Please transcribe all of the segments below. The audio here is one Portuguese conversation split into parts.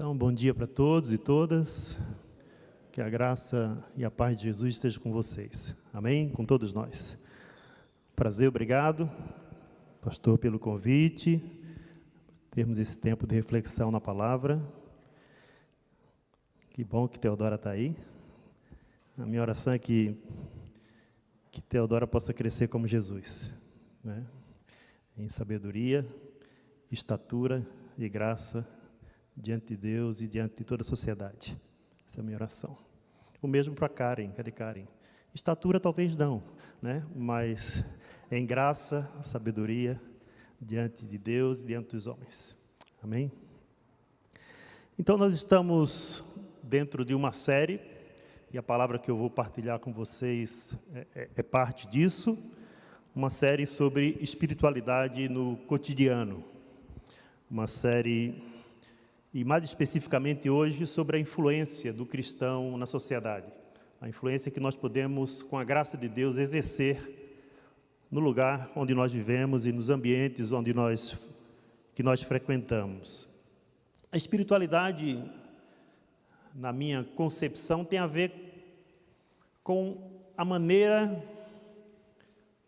Então, bom dia para todos e todas. Que a graça e a paz de Jesus esteja com vocês. Amém? Com todos nós. Prazer, obrigado, pastor, pelo convite. Termos esse tempo de reflexão na palavra. Que bom que Teodora está aí. A minha oração é que Teodora possa crescer como Jesus, né? Em sabedoria, estatura e graça diante de Deus e diante de toda a sociedade. Essa é a minha oração. O mesmo para Karen. Cadê Karen? Estatura talvez não, né? Mas em graça, sabedoria diante de Deus e diante dos homens. Amém? Então nós estamos dentro de uma série, e a palavra que eu vou partilhar com vocês é parte disso, uma série sobre espiritualidade no cotidiano. Uma série, e mais especificamente hoje, sobre a influência do cristão na sociedade. A influência que nós podemos, com a graça de Deus, exercer no lugar onde nós vivemos e nos ambientes que nós frequentamos. A espiritualidade, na minha concepção, tem a ver com a maneira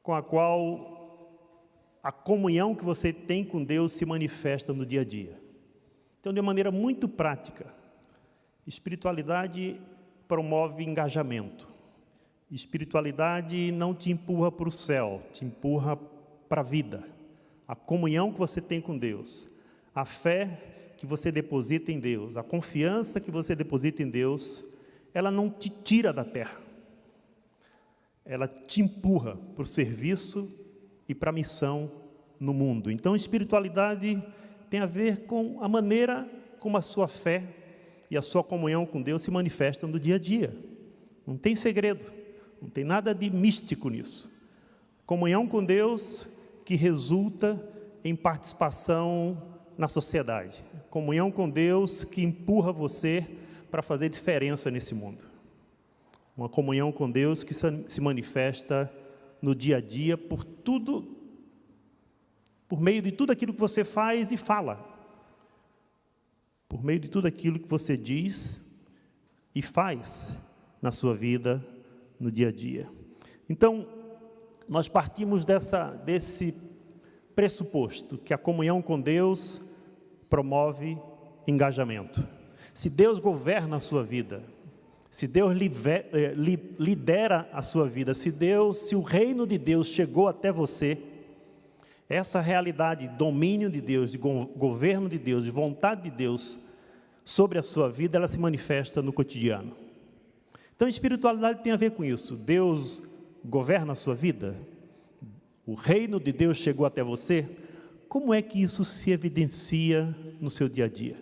com a qual a comunhão que você tem com Deus se manifesta no dia a dia. Então, de maneira muito prática, espiritualidade promove engajamento. Espiritualidade não te empurra para o céu, te empurra para a vida. A comunhão que você tem com Deus, a fé que você deposita em Deus, a confiança que você deposita em Deus, ela não te tira da terra. Ela te empurra para o serviço e para a missão no mundo. Então, espiritualidade tem a ver com a maneira como a sua fé e a sua comunhão com Deus se manifestam no dia a dia. Não tem segredo, não tem nada de místico nisso. Comunhão com Deus que resulta em participação na sociedade. Comunhão com Deus que empurra você para fazer diferença nesse mundo. Uma comunhão com Deus que se manifesta no dia a dia por meio de tudo aquilo que você faz e fala. Por meio de tudo aquilo que você diz e faz na sua vida, no dia a dia. Então, nós partimos desse pressuposto, que a comunhão com Deus promove engajamento. Se Deus governa a sua vida, se Deus lidera a sua vida, se o reino de Deus chegou até você, essa realidade, domínio de Deus, de governo de Deus, de vontade de Deus sobre a sua vida, ela se manifesta no cotidiano. Então, a espiritualidade tem a ver com isso. Deus governa a sua vida? O reino de Deus chegou até você? Como é que isso se evidencia no seu dia a dia?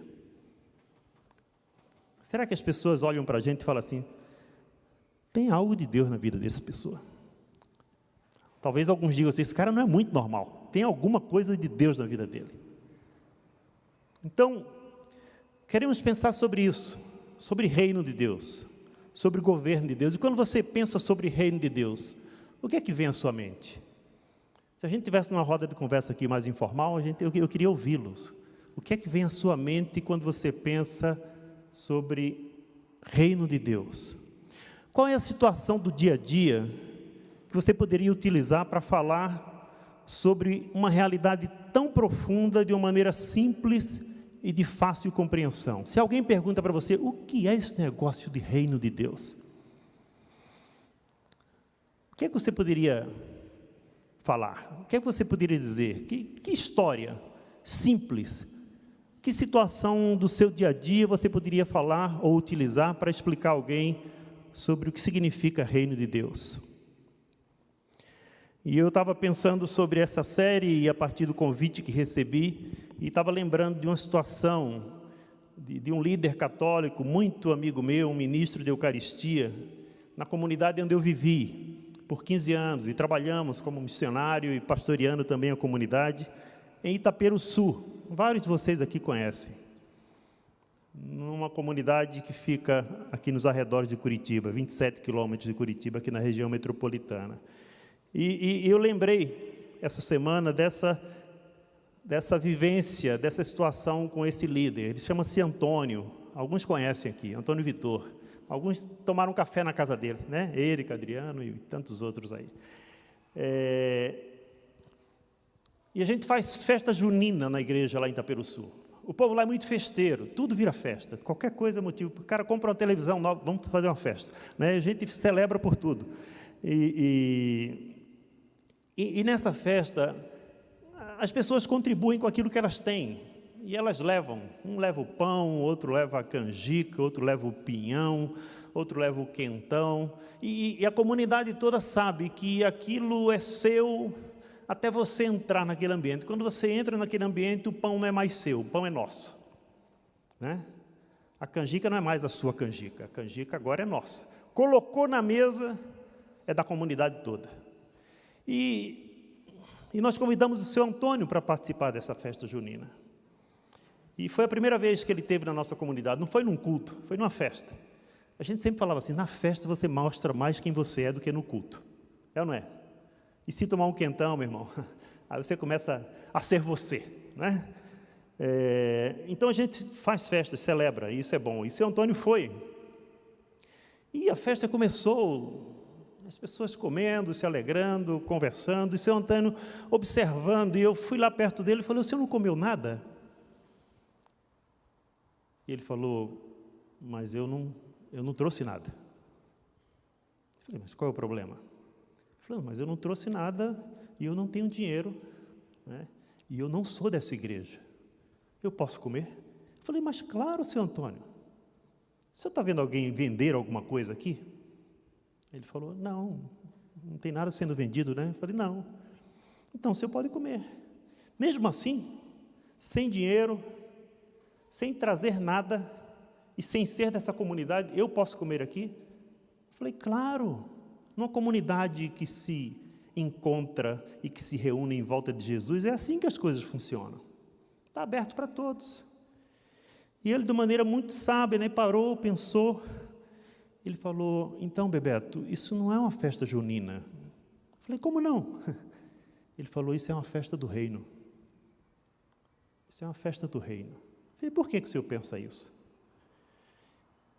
Será que as pessoas olham para a gente e falam assim, tem algo de Deus na vida dessa pessoa? Talvez alguns digam assim, esse cara não é muito normal, tem alguma coisa de Deus na vida dele. Então, queremos pensar sobre isso, sobre reino de Deus, sobre governo de Deus. E quando você pensa sobre reino de Deus, o que é que vem à sua mente? Se a gente tivesse uma roda de conversa aqui mais informal, eu queria ouvi-los. O que é que vem à sua mente quando você pensa sobre reino de Deus? Qual é a situação do dia a dia que você poderia utilizar para falar sobre uma realidade tão profunda de uma maneira simples e de fácil compreensão? Se alguém pergunta para você, o que é esse negócio de reino de Deus? O que é que você poderia falar? O que é que você poderia dizer? Que história simples, que situação do seu dia a dia você poderia falar ou utilizar para explicar a alguém sobre o que significa reino de Deus? E eu estava pensando sobre essa série e a partir do convite que recebi, e estava lembrando de uma situação de um líder católico, muito amigo meu, um ministro de Eucaristia, na comunidade onde eu vivi por 15 anos, e trabalhamos como missionário e pastoreando também a comunidade, em Itaperuçu. Vários de vocês aqui conhecem. Numa comunidade que fica aqui nos arredores de Curitiba, 27 quilômetros de Curitiba, aqui na região metropolitana. E eu lembrei, essa semana, dessa vivência, dessa situação com esse líder. Ele chama-se Antônio, alguns conhecem aqui, Antônio Vitor. Alguns tomaram café na casa dele, né? Érica, Adriano e tantos outros aí. E a gente faz festa junina na igreja lá em Itaperuçu. O povo lá é muito festeiro, tudo vira festa, qualquer coisa é motivo. O cara compra uma televisão nova, vamos fazer uma festa, né? A gente celebra por tudo. E nessa festa, as pessoas contribuem com aquilo que elas têm, e elas levam. Um leva o pão, outro leva a canjica, outro leva o pinhão, outro leva o quentão, e a comunidade toda sabe que aquilo é seu até você entrar naquele ambiente. Quando você entra naquele ambiente, o pão não é mais seu, o pão é nosso, né? A canjica não é mais a sua canjica, a canjica agora é nossa. Colocou na mesa, é da comunidade toda. E nós convidamos o seu Antônio para participar dessa festa junina. E foi a primeira vez que ele esteve na nossa comunidade, não foi num culto, foi numa festa. A gente sempre falava assim, na festa você mostra mais quem você é do que no culto. É ou não é? E se tomar um quentão, meu irmão, aí você começa a ser você, né? Então a gente faz festa, celebra, e isso é bom. E seu Antônio foi. E a festa começou, as pessoas comendo, se alegrando, conversando, e seu Antônio observando, e eu fui lá perto dele e falei, o senhor não comeu nada? E ele falou, mas eu não trouxe nada. Eu falei, mas qual é o problema? Ele falou, mas eu não trouxe nada e eu não tenho dinheiro, né? E eu não sou dessa igreja. Eu posso comer? Eu falei, mas claro, seu Antônio. O senhor está vendo alguém vender alguma coisa aqui? Ele falou, não tem nada sendo vendido, né? Eu falei, não. Então, o senhor pode comer. Mesmo assim, sem dinheiro, sem trazer nada e sem ser dessa comunidade, eu posso comer aqui? Eu falei, claro, numa comunidade que se encontra e que se reúne em volta de Jesus, é assim que as coisas funcionam. Está aberto para todos. E ele, de maneira muito sábia, né, parou, pensou, ele falou, então, Bebeto, isso não é uma festa junina. Eu falei, como não? Ele falou, isso é uma festa do reino. Isso é uma festa do reino. Eu falei, por que o senhor pensa isso?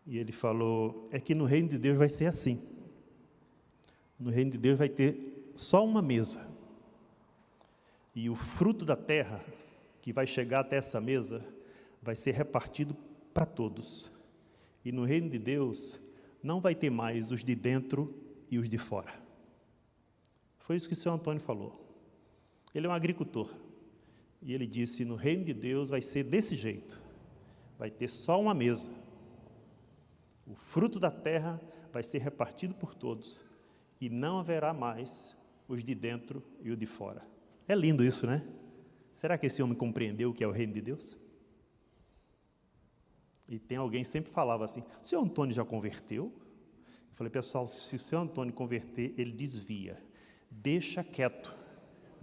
E ele falou, é que no reino de Deus vai ser assim. No reino de Deus vai ter só uma mesa. E o fruto da terra, que vai chegar até essa mesa, vai ser repartido para todos. E no reino de Deus, não vai ter mais os de dentro e os de fora. Foi isso que o senhor Antônio falou. Ele é um agricultor. E ele disse, no reino de Deus vai ser desse jeito. Vai ter só uma mesa. O fruto da terra vai ser repartido por todos. E não haverá mais os de dentro e os de fora. É lindo isso, né? Será que esse homem compreendeu o que é o reino de Deus? E tem alguém que sempre falava assim, o senhor Antônio já converteu? Eu falei, pessoal, se o senhor Antônio converter, ele desvia. Deixa quieto.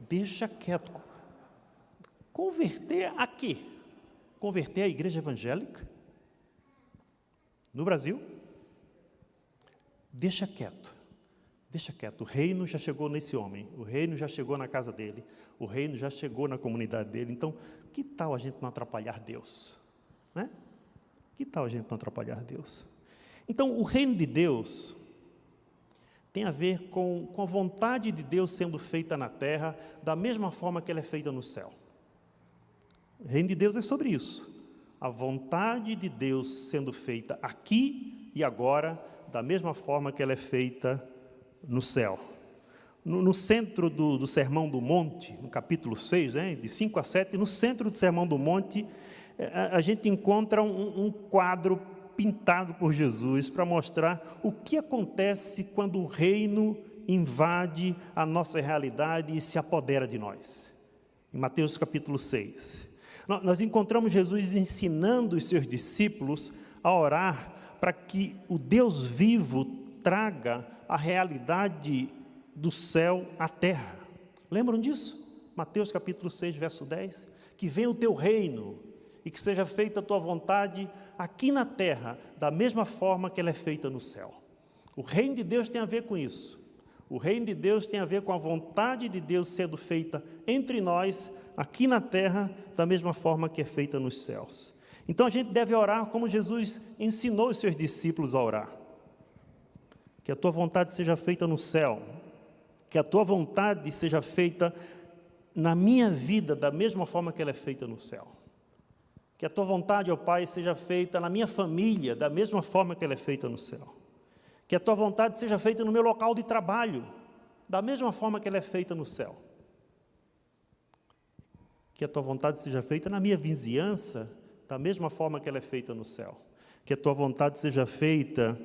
Deixa quieto. Converter a quê? Converter a igreja evangélica? No Brasil? Deixa quieto. Deixa quieto. O reino já chegou nesse homem. O reino já chegou na casa dele. O reino já chegou na comunidade dele. Então, que tal a gente não atrapalhar Deus? Né? Que tal a gente não atrapalhar Deus? Então, o reino de Deus tem a ver com a vontade de Deus sendo feita na terra, da mesma forma que ela é feita no céu. O reino de Deus é sobre isso. A vontade de Deus sendo feita aqui e agora, da mesma forma que ela é feita no céu. No centro do Sermão do Monte, no capítulo 6, né, de 5 a 7, no centro do Sermão do Monte, a gente encontra um quadro pintado por Jesus para mostrar o que acontece quando o reino invade a nossa realidade e se apodera de nós. Em Mateus capítulo 6. Nós encontramos Jesus ensinando os seus discípulos a orar para que o Deus vivo traga a realidade do céu à terra. Lembram disso? Mateus capítulo 6, verso 10. Que venha o teu reino e que seja feita a tua vontade aqui na terra, da mesma forma que ela é feita no céu. O reino de Deus tem a ver com isso. O reino de Deus tem a ver com a vontade de Deus sendo feita entre nós, aqui na terra, da mesma forma que é feita nos céus. Então a gente deve orar como Jesus ensinou os seus discípulos a orar. Que a tua vontade seja feita no céu, que a tua vontade seja feita na minha vida, da mesma forma que ela é feita no céu. Que a tua vontade, ó Pai, seja feita na minha família, da mesma forma que ela é feita no céu. Que a tua vontade seja feita no meu local de trabalho, da mesma forma que ela é feita no céu. Que a tua vontade seja feita na minha vizinhança, da mesma forma que ela é feita no céu. Que a tua vontade seja feita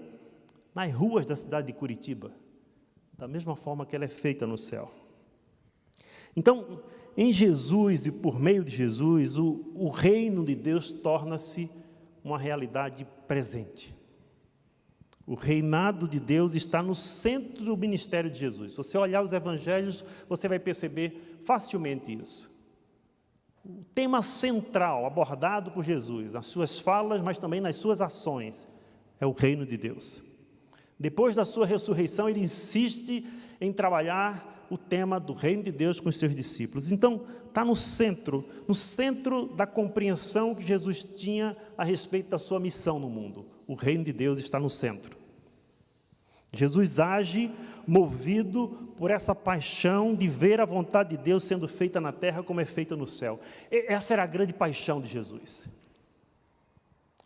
nas ruas da cidade de Curitiba, da mesma forma que ela é feita no céu. Então, em Jesus e por meio de Jesus, o reino de Deus torna-se uma realidade presente. O reinado de Deus está no centro do ministério de Jesus. Se você olhar os evangelhos, você vai perceber facilmente isso. O tema central abordado por Jesus, nas suas falas, mas também nas suas ações, é o reino de Deus. Depois da sua ressurreição, ele insiste em trabalhar o tema do reino de Deus com os seus discípulos. Então, está no centro da compreensão que Jesus tinha a respeito da sua missão no mundo. O reino de Deus está no centro. Jesus age movido por essa paixão de ver a vontade de Deus sendo feita na terra como é feita no céu. Essa era a grande paixão de Jesus.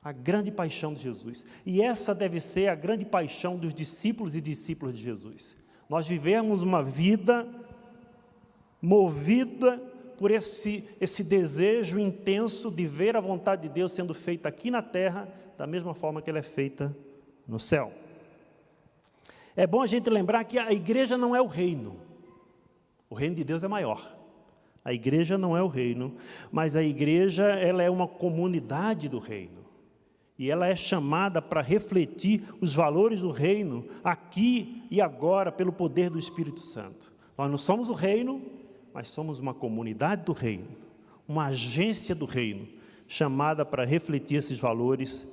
A grande paixão de Jesus. E essa deve ser a grande paixão dos discípulos e discípulas de Jesus. Nós vivemos uma vida movida por esse desejo intenso de ver a vontade de Deus sendo feita aqui na terra, da mesma forma que ela é feita no céu. É bom a gente lembrar que a igreja não é o reino. O reino de Deus é maior. A igreja não é o reino, mas a igreja, ela é uma comunidade do reino. E ela é chamada para refletir os valores do reino aqui e agora pelo poder do Espírito Santo. Nós não somos o reino, mas somos uma comunidade do reino, uma agência do reino, chamada para refletir esses valores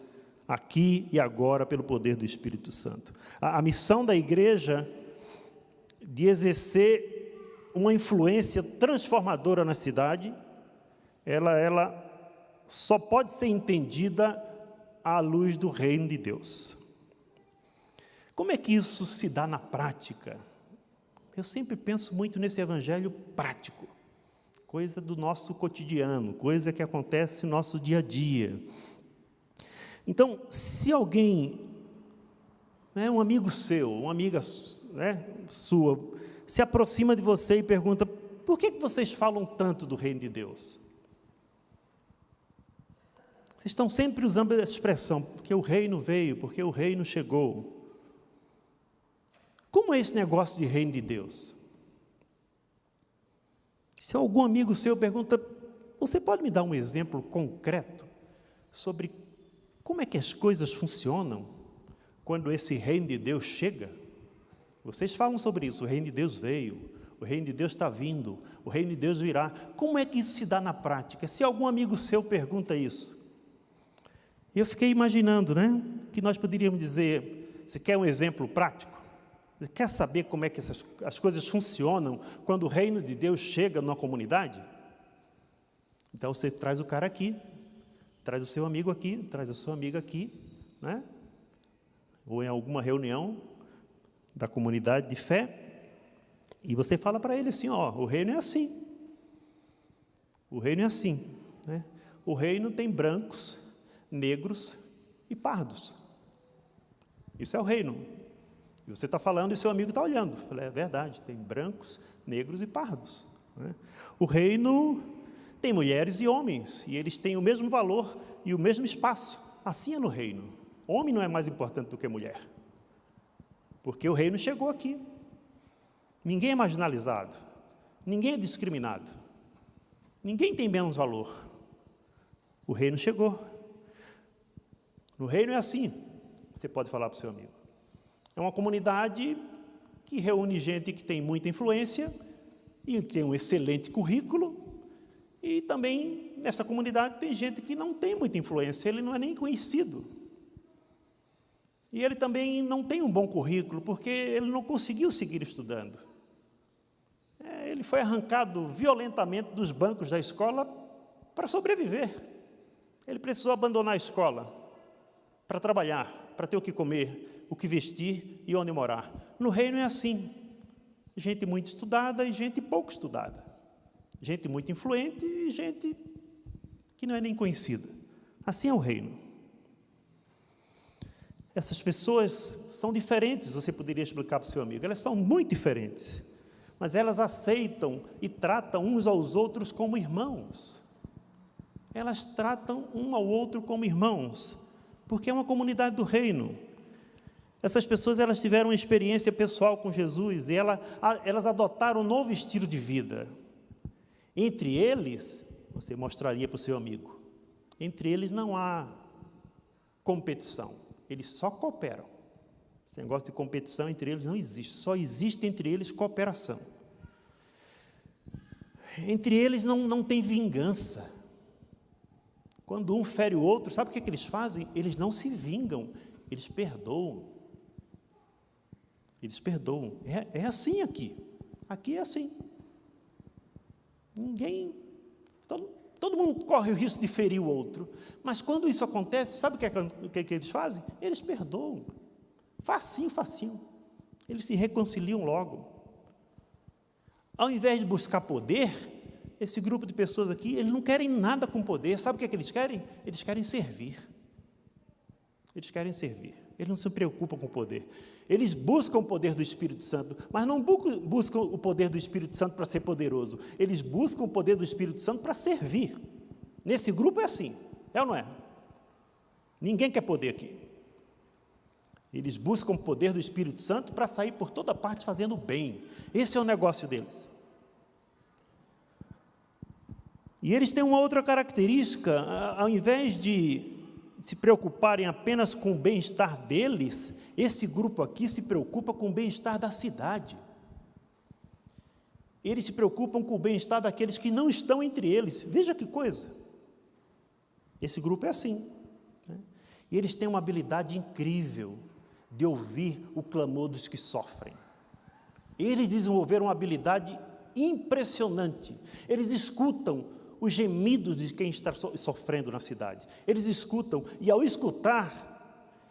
aqui e agora pelo poder do Espírito Santo. A missão da igreja de exercer uma influência transformadora na cidade, ela só pode ser entendida à luz do reino de Deus. Como é que isso se dá na prática? Eu sempre penso muito nesse evangelho prático, coisa do nosso cotidiano, coisa que acontece no nosso dia a dia. Então, se alguém, um amigo seu, uma amiga sua, se aproxima de você e pergunta: por que vocês falam tanto do reino de Deus? Vocês estão sempre usando essa expressão, porque o reino veio, porque o reino chegou. Como é esse negócio de reino de Deus? Se algum amigo seu pergunta: você pode me dar um exemplo concreto sobre como é que as coisas funcionam quando esse reino de Deus chega? Vocês falam sobre isso, o reino de Deus veio, o reino de Deus está vindo, o reino de Deus virá. Como é que isso se dá na prática? Se algum amigo seu pergunta isso, eu fiquei imaginando, que nós poderíamos dizer: você quer um exemplo prático? Você quer saber como é que as coisas funcionam quando o reino de Deus chega numa comunidade? Então você traz o cara aqui, traz o seu amigo aqui, traz a sua amiga aqui, ou em alguma reunião da comunidade de fé, e você fala para ele assim: o reino é assim, o reino é assim, o reino tem brancos, negros e pardos. Isso é o reino. E você está falando e seu amigo está olhando. Eu falei: é verdade, tem brancos, negros e pardos. O reino tem mulheres e homens, e eles têm o mesmo valor e o mesmo espaço. Assim é no reino. Homem não é mais importante do que mulher, porque o reino chegou aqui. Ninguém é marginalizado, ninguém é discriminado, ninguém tem menos valor. O reino chegou. No reino é assim, você pode falar para o seu amigo. É uma comunidade que reúne gente que tem muita influência e tem um excelente currículo, e também nessa comunidade tem gente que não tem muita influência, ele não é nem conhecido. E ele também não tem um bom currículo, porque ele não conseguiu seguir estudando. Ele foi arrancado violentamente dos bancos da escola para sobreviver. Ele precisou abandonar a escola para trabalhar, para ter o que comer, o que vestir e onde morar. No reino é assim. Gente muito estudada e gente pouco estudada. Gente muito influente e gente que não é nem conhecida. Assim é o reino. Essas pessoas são diferentes, você poderia explicar para o seu amigo. Elas são muito diferentes, mas elas aceitam e tratam uns aos outros como irmãos. Elas tratam um ao outro como irmãos, porque é uma comunidade do reino. Essas pessoas, elas tiveram uma experiência pessoal com Jesus e elas adotaram um novo estilo de vida. Entre eles, você mostraria para o seu amigo, entre eles não há competição, eles só cooperam. Esse negócio de competição entre eles não existe, só existe entre eles cooperação. Entre eles não tem vingança. Quando um fere o outro, sabe o que eles fazem? Eles não se vingam, eles perdoam. Eles perdoam. É assim aqui. Aqui é assim. Todo mundo corre o risco de ferir o outro. Mas quando isso acontece, sabe o que eles fazem? Eles perdoam. Facinho, facinho. Eles se reconciliam logo. Ao invés de buscar poder, esse grupo de pessoas aqui, eles não querem nada com poder. Sabe o que eles querem? Eles querem servir. Eles querem servir. Eles não se preocupam com o poder. Eles buscam o poder do Espírito Santo, mas não buscam o poder do Espírito Santo para ser poderoso. Eles buscam o poder do Espírito Santo para servir. Nesse grupo é assim, é ou não é? Ninguém quer poder aqui. Eles buscam o poder do Espírito Santo para sair por toda parte fazendo bem. Esse é o negócio deles. E eles têm uma outra característica, ao invés de se preocuparem apenas com o bem-estar deles, esse grupo aqui se preocupa com o bem-estar da cidade. Eles se preocupam com o bem-estar daqueles que não estão entre eles. Veja que coisa. Esse grupo é assim, né? E eles têm uma habilidade incrível de ouvir o clamor dos que sofrem. Eles desenvolveram uma habilidade impressionante. Eles escutam os gemidos de quem está sofrendo na cidade. Eles escutam, e ao escutar,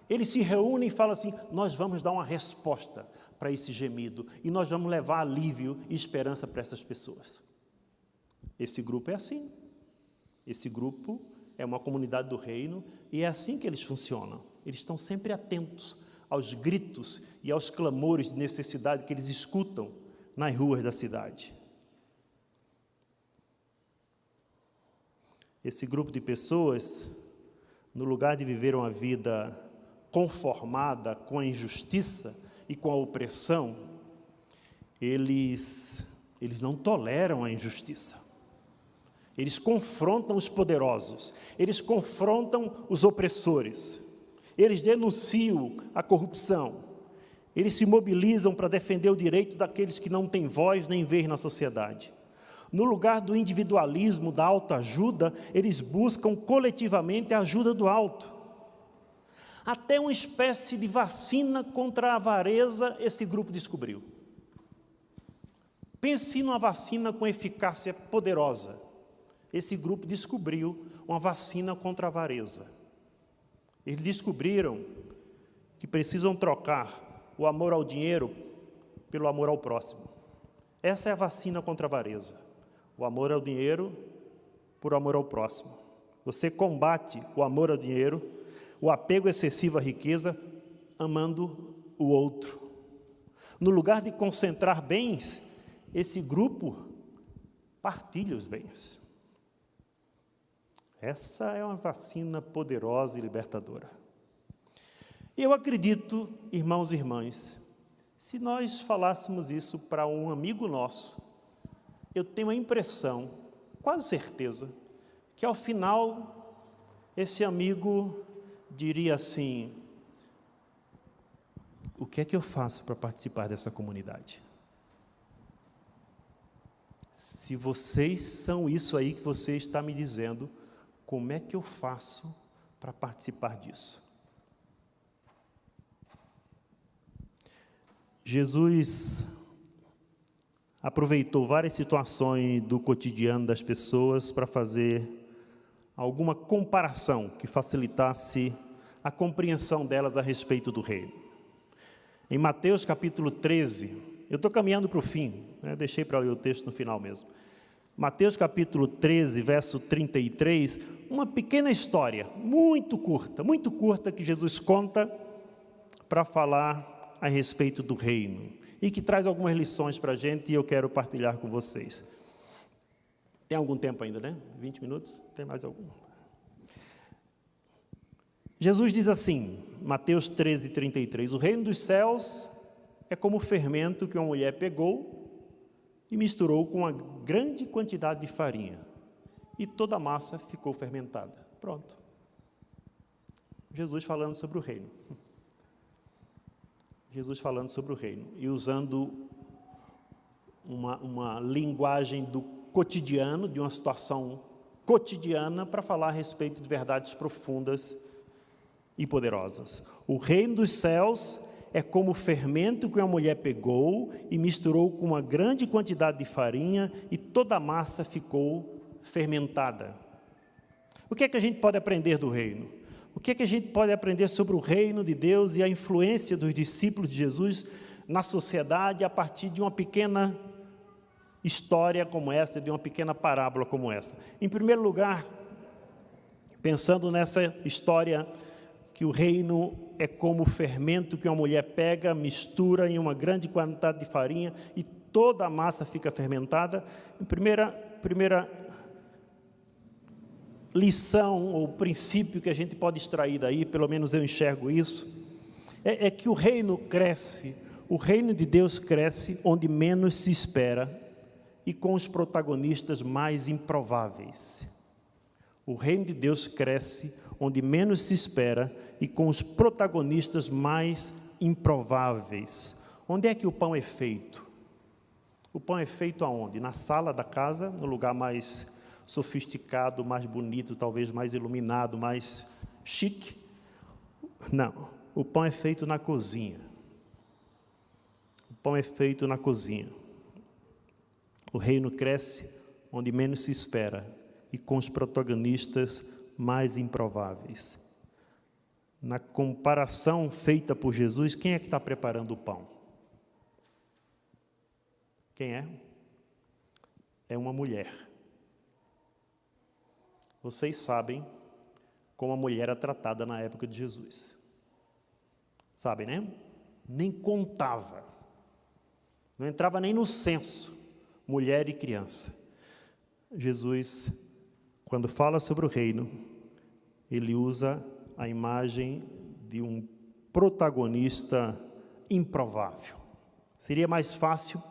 eles se reúnem e falam assim: nós vamos dar uma resposta para esse gemido, e nós vamos levar alívio e esperança para essas pessoas. Esse grupo é assim. Esse grupo é uma comunidade do reino, e é assim que eles funcionam. Eles estão sempre atentos aos gritos e aos clamores de necessidade que eles escutam nas ruas da cidade. Esse grupo de pessoas, no lugar de viver uma vida conformada com a injustiça e com a opressão, eles não toleram a injustiça. Eles confrontam os poderosos, eles confrontam os opressores, eles denunciam a corrupção, eles se mobilizam para defender o direito daqueles que não têm voz nem vez na sociedade. No lugar do individualismo, da autoajuda, eles buscam coletivamente a ajuda do alto. Até uma espécie de vacina contra a avareza esse grupo descobriu. Pense numa vacina com eficácia poderosa. Esse grupo descobriu uma vacina contra a avareza. Eles descobriram que precisam trocar o amor ao dinheiro pelo amor ao próximo. Essa é a vacina contra a avareza. O amor ao dinheiro por amor ao próximo. Você combate o amor ao dinheiro, o apego excessivo à riqueza, amando o outro. No lugar de concentrar bens, esse grupo partilha os bens. Essa é uma vacina poderosa e libertadora. Eu acredito, irmãos e irmãs, se nós falássemos isso para um amigo nosso, eu tenho a impressão, quase certeza, que ao final esse amigo diria assim: o que é que eu faço para participar dessa comunidade? Se vocês são isso aí que você está me dizendo, como é que eu faço para participar disso? Jesus aproveitou várias situações do cotidiano das pessoas para fazer alguma comparação que facilitasse a compreensão delas a respeito do reino. Em Mateus capítulo 13, eu estou caminhando para o fim, deixei para ler o texto no final mesmo. Mateus capítulo 13, verso 33, uma pequena história, muito curta, que Jesus conta para falar a respeito do reino, e que traz algumas lições para a gente, e eu quero partilhar com vocês. Tem algum tempo ainda, né? 20 minutos? Tem mais algum? Jesus diz assim, Mateus 13, 33, o reino dos céus é como o fermento que uma mulher pegou e misturou com uma grande quantidade de farinha, e toda a massa ficou fermentada. Pronto. Jesus falando sobre o reino. Jesus falando sobre o reino, e usando uma linguagem do cotidiano, de uma situação cotidiana, para falar a respeito de verdades profundas e poderosas. O reino dos céus é como o fermento que uma mulher pegou e misturou com uma grande quantidade de farinha, e toda a massa ficou fermentada. O que é que a gente pode aprender do reino? O que é que a gente pode aprender sobre o reino de Deus e a influência dos discípulos de Jesus na sociedade a partir de uma pequena história como essa, de uma pequena parábola como essa? Em primeiro lugar, pensando nessa história que o reino é como o fermento que uma mulher pega, mistura em uma grande quantidade de farinha e toda a massa fica fermentada. A primeira lição ou princípio que a gente pode extrair daí, pelo menos eu enxergo isso, é que o reino cresce, o reino de Deus cresce onde menos se espera e com os protagonistas mais improváveis. O reino de Deus cresce onde menos se espera e com os protagonistas mais improváveis. Onde é que o pão é feito? O pão é feito aonde? Na sala da casa, no lugar mais sofisticado, mais bonito, talvez mais iluminado, mais chique? Não, o pão é feito na cozinha. O pão é feito na cozinha. O reino cresce onde menos se espera e com os protagonistas mais improváveis. Na comparação feita por Jesus, quem é que está preparando o pão? Quem é? É uma mulher. Vocês sabem como a mulher era tratada na época de Jesus. Sabem, né? Nem contava. Não entrava nem no censo, mulher e criança. Jesus, quando fala sobre o reino, ele usa a imagem de um protagonista improvável. Seria mais fácil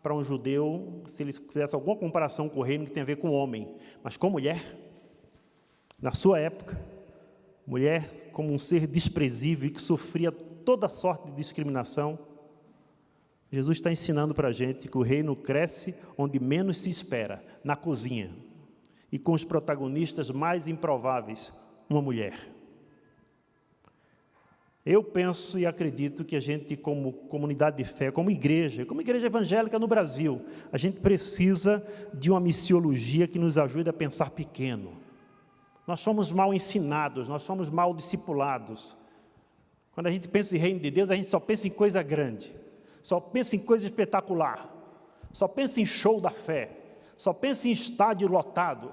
para um judeu se ele fizesse alguma comparação com o reino que tem a ver com o homem, mas com mulher, na sua época, mulher como um ser desprezível e que sofria toda sorte de discriminação. Jesus está ensinando para a gente que o reino cresce onde menos se espera, na cozinha, e com os protagonistas mais improváveis, uma mulher. Eu penso e acredito que a gente, como comunidade de fé, como igreja evangélica no Brasil, a gente precisa de uma missiologia que nos ajude a pensar pequeno. Nós somos mal ensinados, nós somos mal discipulados. Quando a gente pensa em reino de Deus, a gente só pensa em coisa grande, só pensa em coisa espetacular, só pensa em show da fé, só pensa em estádio lotado.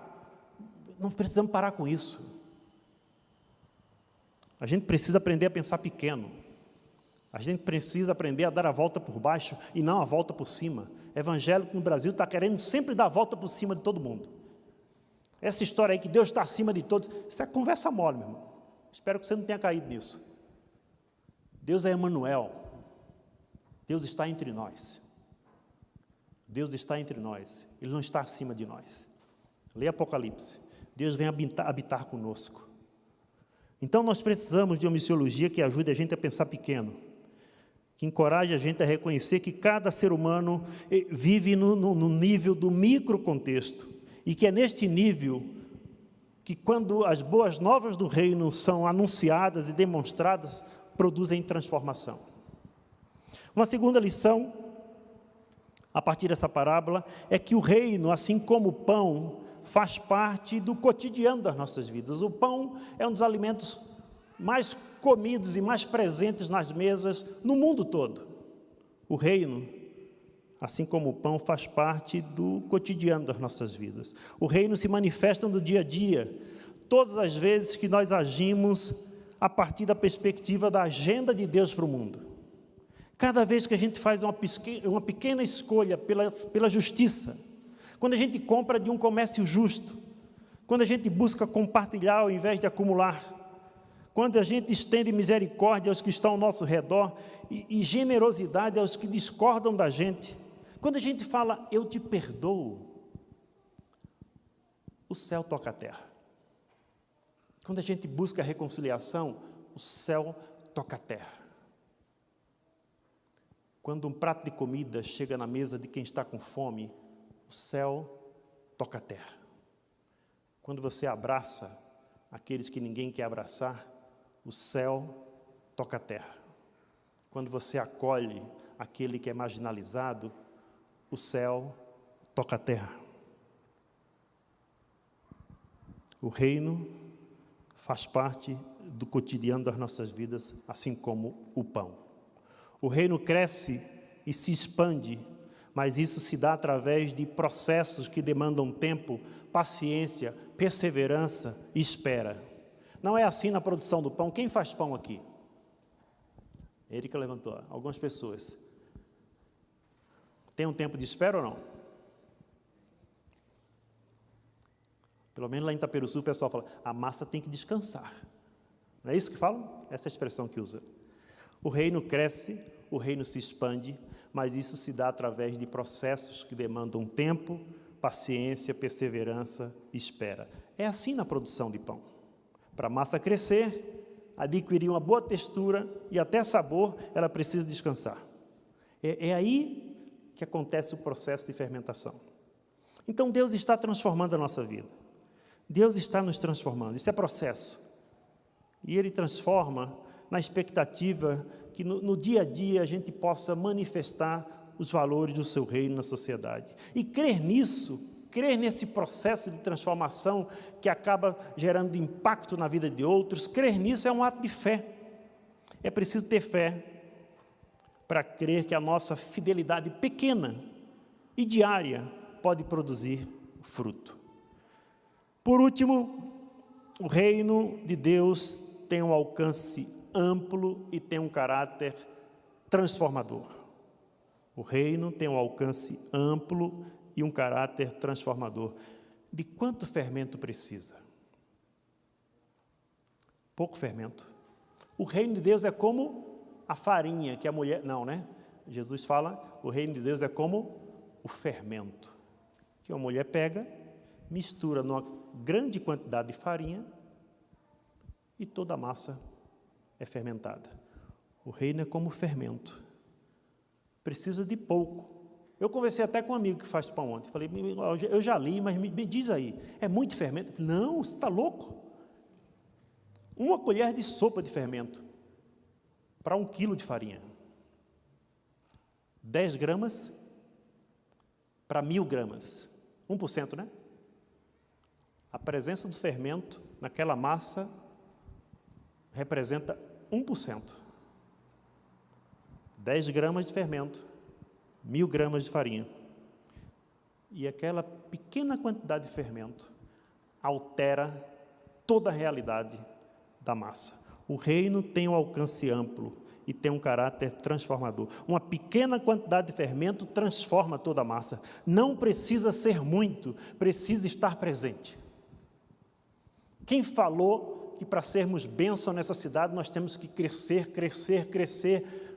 Não precisamos parar com isso. A gente precisa aprender a pensar pequeno. A gente precisa aprender a dar a volta por baixo e não a volta por cima. Evangélico no Brasil está querendo sempre dar a volta por cima de todo mundo. Essa história aí que Deus está acima de todos, isso é conversa mole, meu irmão. Espero que você não tenha caído nisso. Deus é Emanuel. Deus está entre nós. Deus está entre nós. Ele não está acima de nós. Lê Apocalipse. Deus vem habitar conosco. Então nós precisamos de uma missiologia que ajude a gente a pensar pequeno, que encoraje a gente a reconhecer que cada ser humano vive no nível do microcontexto, e que é neste nível que, quando as boas novas do reino são anunciadas e demonstradas, produzem transformação. Uma segunda lição a partir dessa parábola, é que o reino, assim como o pão, faz parte do cotidiano das nossas vidas. O pão é um dos alimentos mais comidos e mais presentes nas mesas no mundo todo. O reino, assim como o pão, faz parte do cotidiano das nossas vidas. O reino se manifesta no dia a dia, todas as vezes que nós agimos a partir da perspectiva da agenda de Deus para o mundo. Cada vez que a gente faz uma pequena escolha pela justiça, quando a gente compra de um comércio justo, quando a gente busca compartilhar ao invés de acumular, quando a gente estende misericórdia aos que estão ao nosso redor e generosidade aos que discordam da gente, quando a gente fala, eu te perdoo, o céu toca a terra. Quando a gente busca a reconciliação, o céu toca a terra. Quando um prato de comida chega na mesa de quem está com fome, o céu toca a terra. Quando você abraça aqueles que ninguém quer abraçar, o céu toca a terra. Quando você acolhe aquele que é marginalizado, o céu toca a terra. O reino faz parte do cotidiano das nossas vidas, assim como o pão. O reino cresce e se expande, mas isso se dá através de processos que demandam tempo, paciência, perseverança e espera. Não é assim na produção do pão. Quem faz pão aqui? Érica levantou. Algumas pessoas. Tem um tempo de espera ou não? Pelo menos lá em Itaperuçu o pessoal fala, a massa tem que descansar. Não é isso que falam? Essa é a expressão que usa. O reino cresce, o reino se expande, mas isso se dá através de processos que demandam tempo, paciência, perseverança e espera. É assim na produção de pão. Para a massa crescer, adquirir uma boa textura e até sabor, ela precisa descansar. É aí que acontece o processo de fermentação. Então Deus está transformando a nossa vida. Deus está nos transformando, isso é processo. E Ele transforma na expectativa que no dia a dia a gente possa manifestar os valores do seu reino na sociedade. E crer nisso, crer nesse processo de transformação que acaba gerando impacto na vida de outros, crer nisso é um ato de fé. É preciso ter fé para crer que a nossa fidelidade pequena e diária pode produzir fruto. Por último, o reino de Deus tem um alcance amplo e tem um caráter transformador. O reino tem um alcance amplo e um caráter transformador. De quanto fermento precisa? Pouco fermento. O reino de Deus é como a farinha que a mulher... Não, né? Jesus fala, o reino de Deus é como o fermento, que uma mulher pega, mistura numa grande quantidade de farinha e toda a massa é fermentada. O reino é como fermento. Precisa de pouco. Eu conversei até com um amigo que faz pão ontem. Falei, eu já li, mas me diz aí, é muito fermento? Falei, não, você está louco? 1 colher de sopa de fermento para 1 quilo de farinha. 10 gramas para 1.000 gramas. 1%, né? A presença do fermento naquela massa representa 1%. 10 gramas de fermento, 1.000 gramas de farinha. E aquela pequena quantidade de fermento altera toda a realidade da massa. O reino tem um alcance amplo e tem um caráter transformador. Uma pequena quantidade de fermento transforma toda a massa. Não precisa ser muito, precisa estar presente. Quem falou que para sermos bênção nessa cidade nós temos que crescer, crescer, crescer?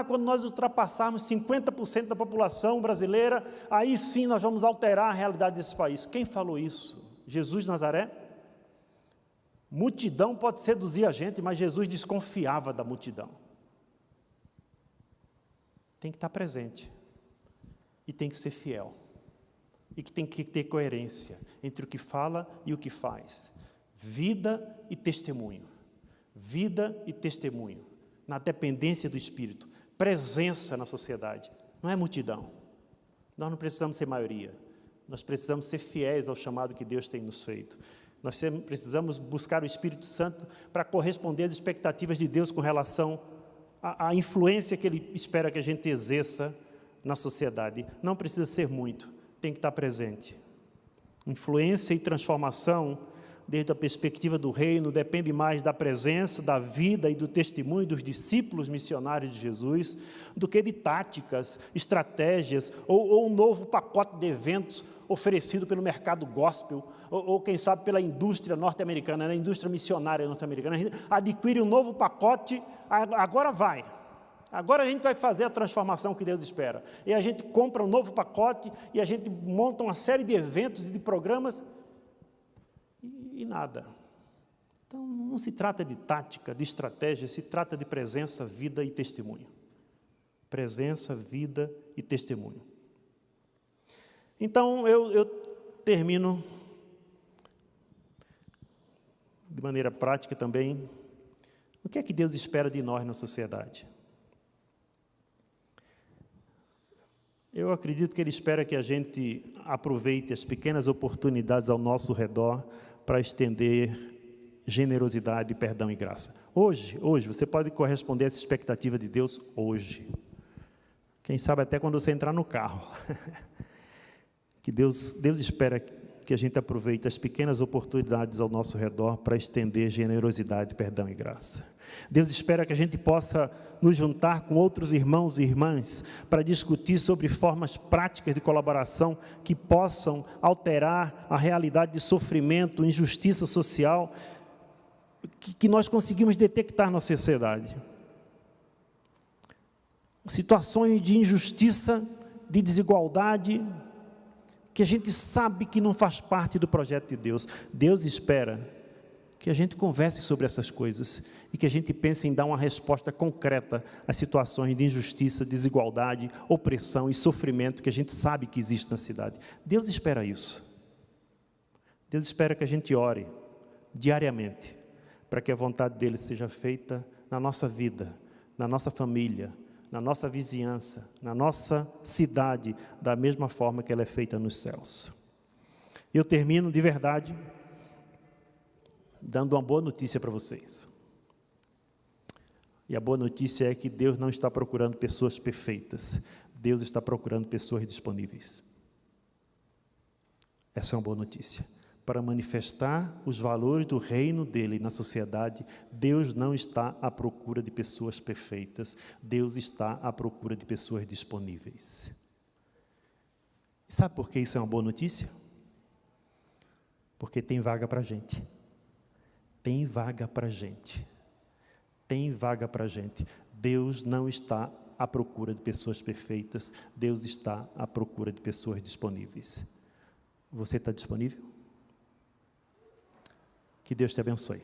Quando nós ultrapassarmos 50% da população brasileira, aí sim nós vamos alterar a realidade desse país. Quem falou isso? Jesus de Nazaré? Multidão pode seduzir a gente, mas Jesus desconfiava da multidão. Tem que estar presente. E tem que ser fiel. E que tem que ter coerência entre o que fala e o que faz. Vida e testemunho. Vida e testemunho. Na dependência do Espírito. Presença na sociedade. não é multidão. Nós não precisamos ser maioria. Nós precisamos ser fiéis ao chamado que Deus tem nos feito. Nós precisamos buscar o Espírito Santo para corresponder às expectativas de Deus com relação à influência que Ele espera que a gente exerça na sociedade. Não precisa ser muito, tem que estar presente. Influência e transformação, desde a perspectiva do reino, depende mais da presença, da vida e do testemunho dos discípulos missionários de Jesus, do que de táticas, estratégias, ou um novo pacote de eventos oferecido pelo mercado gospel, ou quem sabe pela indústria norte-americana, a indústria missionária norte-americana. A gente adquire um novo pacote, agora vai. Agora a gente vai fazer a transformação que Deus espera. E a gente compra um novo pacote, e a gente monta uma série de eventos e de programas, e nada. Então, não se trata de tática, de estratégia, se trata de presença, vida e testemunho. Presença, vida e testemunho. Então, eu termino de maneira prática também. O que é que Deus espera de nós na sociedade? Eu acredito que Ele espera que a gente aproveite as pequenas oportunidades ao nosso redor para estender generosidade, perdão e graça. Hoje, você pode corresponder a essa expectativa de Deus hoje. Quem sabe até quando você entrar no carro. Que Deus espera que a gente aproveite as pequenas oportunidades ao nosso redor para estender generosidade, perdão e graça. Deus espera que a gente possa nos juntar com outros irmãos e irmãs para discutir sobre formas práticas de colaboração que possam alterar a realidade de sofrimento, injustiça social que nós conseguimos detectar na sociedade. Situações de injustiça, de desigualdade, que a gente sabe que não faz parte do projeto de Deus. Deus espera que a gente converse sobre essas coisas e que a gente pense em dar uma resposta concreta às situações de injustiça, desigualdade, opressão e sofrimento que a gente sabe que existe na cidade. Deus espera isso. Deus espera que a gente ore diariamente para que a vontade dele seja feita na nossa vida, na nossa família, na nossa vizinhança, na nossa cidade, da mesma forma que ela é feita nos céus. Eu termino de verdade dando uma boa notícia para vocês. E a boa notícia é que Deus não está procurando pessoas perfeitas. Deus está procurando pessoas disponíveis. Essa é uma boa notícia. Para manifestar os valores do reino dele na sociedade, Deus não está à procura de pessoas perfeitas. Deus está à procura de pessoas disponíveis. E sabe por que isso é uma boa notícia? Porque tem vaga para a gente. Tem vaga para a gente. Tem vaga para a gente. Deus não está à procura de pessoas perfeitas. Deus está à procura de pessoas disponíveis. Você está disponível? Que Deus te abençoe.